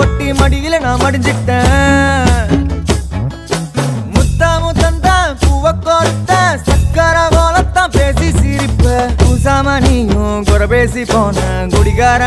ஒட்டி மடியில நான் மடிஞ்சிட்டேன். முத்தாமு தந்தா பூவ கோர்த்த சக்கர போலத்தான் பேசி சிரிப்ப. பூசாம நீயும் குறை பேசி போன குடிகார